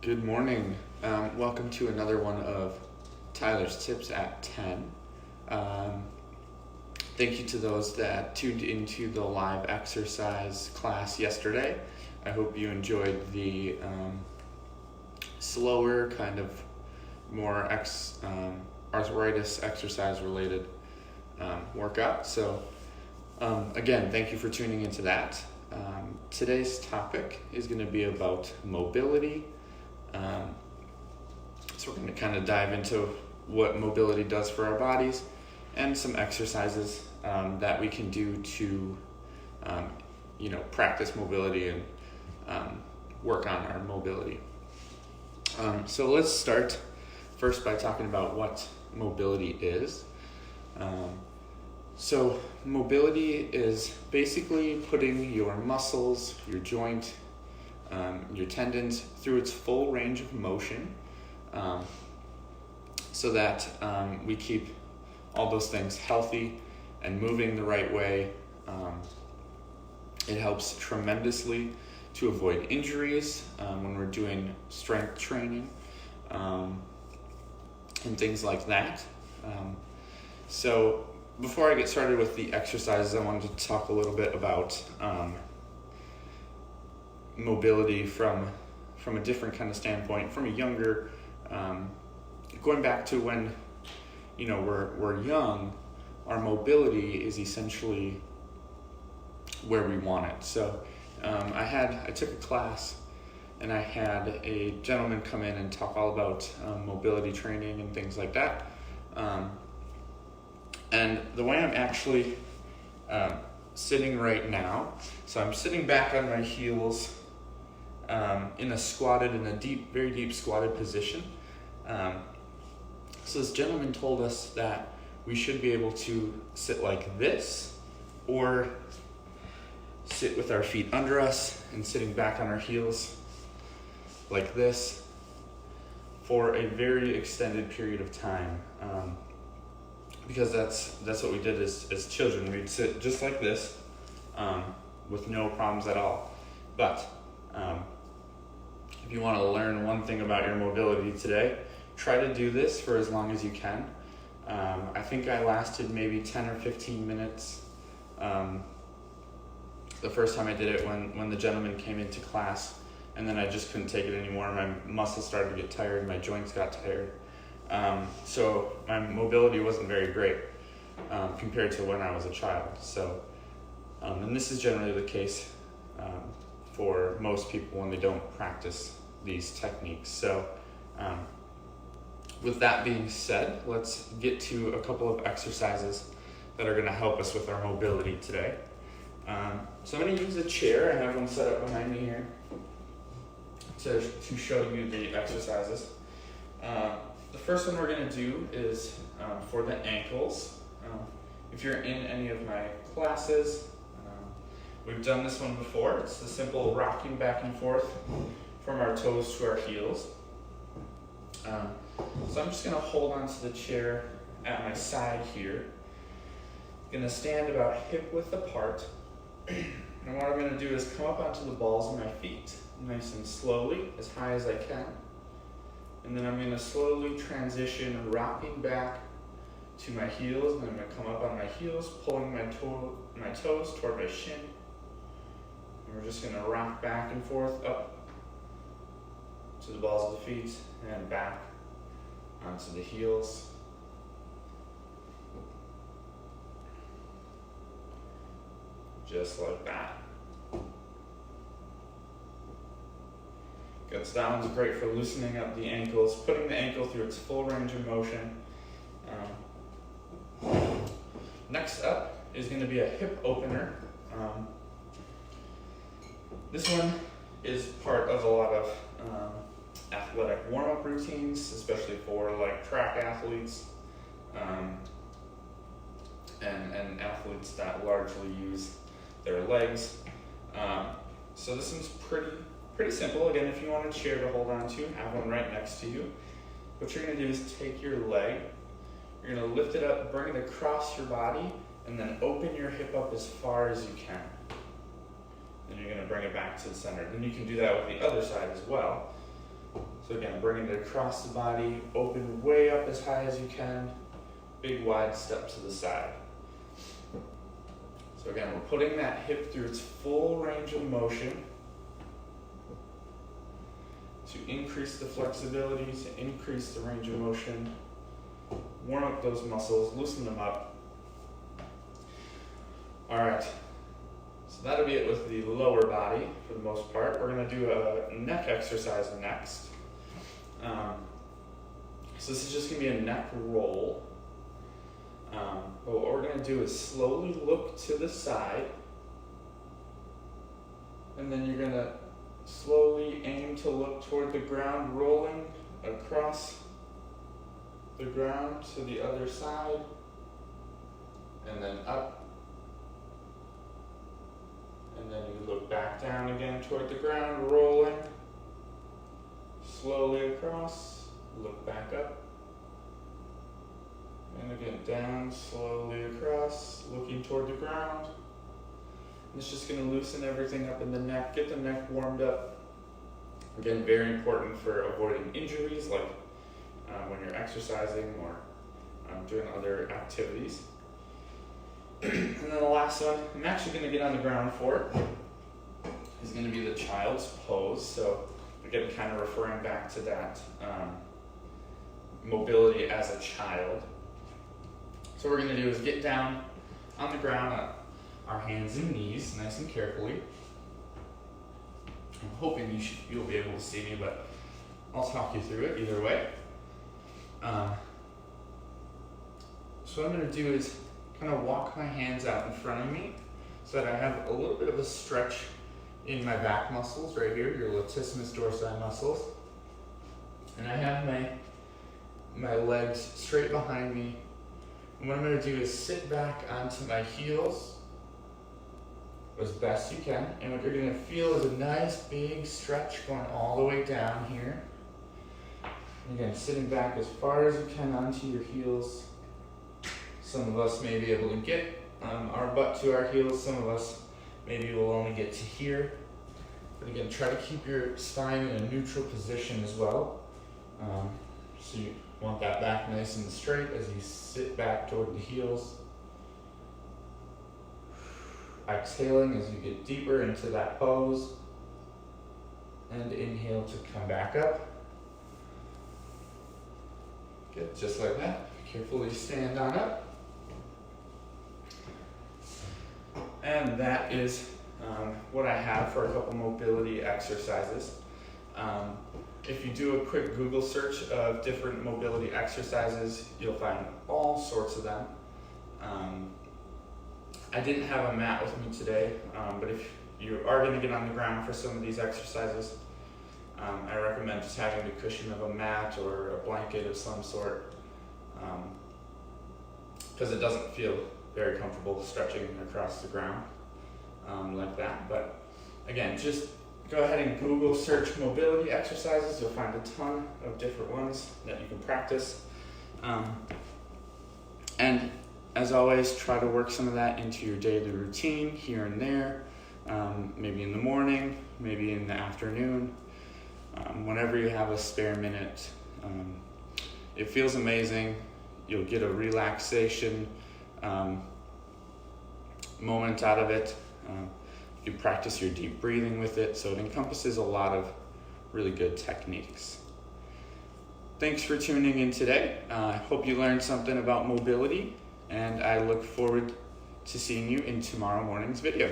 Good morning. Welcome to another one of Tyler's Tips at 10. Thank you to those that tuned into the live exercise class yesterday. I hope you enjoyed the slower, kind of more arthritis exercise related workout. So again, thank you for tuning into that. Today's topic is going to be about mobility. So we're going to kind of dive into what mobility does for our bodies and some exercises that we can do to, practice mobility and work on our mobility. So let's start first by talking about what mobility is. So mobility is basically putting your muscles, your joint, your tendons through its full range of motion, so that we keep all those things healthy and moving the right way. It helps tremendously to avoid injuries when we're doing strength training and things like that. So before I get started with the exercises, I wanted to talk a little bit about mobility from a different kind of standpoint, from a younger, going back to when we're young. Our mobility is essentially where we want it. So I took a class and I had a gentleman come in and talk all about mobility training and things like that. And the way I'm actually sitting right now, so I'm sitting back on my heels in a very deep squatted position. So this gentleman told us that we should be able to sit like this, or sit with our feet under us and sitting back on our heels like this for a very extended period of time. Because that's what we did as children. We'd sit just like this with no problems at all. But if you want to learn one thing about your mobility today, try to do this for as long as you can. I think I lasted maybe 10 or 15 minutes the first time I did it when the gentleman came into class, and then I just couldn't take it anymore. My muscles started to get tired, my joints got tired. So my mobility wasn't very great compared to when I was a child. So, and this is generally the case for most people when they don't practice these techniques. So with that being said, let's get to a couple of exercises that are going to help us with our mobility today. So I'm going to use a chair. I have one set up behind me here to show you the exercises. The first one we're going to do is for the ankles. If you're in any of my classes, we've done this one before. It's the simple rocking back and forth from our toes to our heels. So I'm just going to hold onto the chair at my side here. I'm going to stand about hip width apart. And what I'm going to do is come up onto the balls of my feet, nice and slowly, as high as I can. And then I'm going to slowly transition, rocking back to my heels, and then I'm going to come up on my heels, pulling my toes toward my shin. And we're just going to rock back and forth up to the balls of the feet and back onto the heels. Just like that. Good, so that one's great for loosening up the ankles, putting the ankle through its full range of motion. Next up is going to be a hip opener. This one is part of a lot of athletic warm-up routines, especially for like track athletes and athletes that largely use their legs. So this one's pretty simple. Again, if you want a chair to hold on to, have one right next to you. What you're going to do is take your leg, you're going to lift it up, bring it across your body, and then open your hip up as far as you can. Then you're going to bring it back to the center. Then you can do that with the other side as well. So again, bringing it across the body, open way up as high as you can, big wide step to the side. So again, we're putting that hip through its full range of motion to increase the flexibility, to increase the range of motion, warm up those muscles, loosen them up. All right, so that'll be it with the lower body for the most part. We're gonna do a neck exercise next. So this is just gonna be a neck roll. But what we're gonna do is slowly look to the side, and then you're gonna slowly aim to look toward the ground, rolling across the ground to the other side, and then up, and then you look back down again toward the ground, rolling, slowly across, look back up, and again down, slowly across, looking toward the ground. And it's just going to loosen everything up in the neck, get the neck warmed up. Again, very important for avoiding injuries, like when you're exercising or doing other activities. And then the last one, I'm actually going to get on the ground for, is going to be the child's pose. So again, kind of referring back to that mobility as a child. So what we're going to do is get down on the ground on our hands and knees, nice and carefully. I'm hoping you'll be able to see me, but I'll talk you through it either way. So what I'm going to do is kind of walk my hands out in front of me so that I have a little bit of a stretch in my back muscles right here, your latissimus dorsi muscles. And I have my legs straight behind me. And what I'm going to do is sit back onto my heels as best you can. And what you're going to feel is a nice big stretch going all the way down here. And again, sitting back as far as you can onto your heels. Some of us may be able to get our butt to our heels. Some of us maybe will only get to here. But again, try to keep your spine in a neutral position as well. So you want that back nice and straight as you sit back toward the heels. Exhaling as you get deeper into that pose. And inhale to come back up. Good, just like that. Carefully stand on up. And that is what I have for a couple mobility exercises. If you do a quick Google search of different mobility exercises, you'll find all sorts of them. I didn't have a mat with me today, but if you are going to get on the ground for some of these exercises, I recommend just having the cushion of a mat or a blanket of some sort, because it doesn't feel very comfortable stretching across the ground like that. But again, just go ahead and Google search mobility exercises. You'll find a ton of different ones that you can practice. And as always, try to work some of that into your daily routine here and there, maybe in the morning, maybe in the afternoon, whenever you have a spare minute. It feels amazing. You'll get a relaxation moment out of it. You practice your deep breathing with it, so it encompasses a lot of really good techniques. Thanks for tuning in today. I hope you learned something about mobility, and I look forward to seeing you in tomorrow morning's video.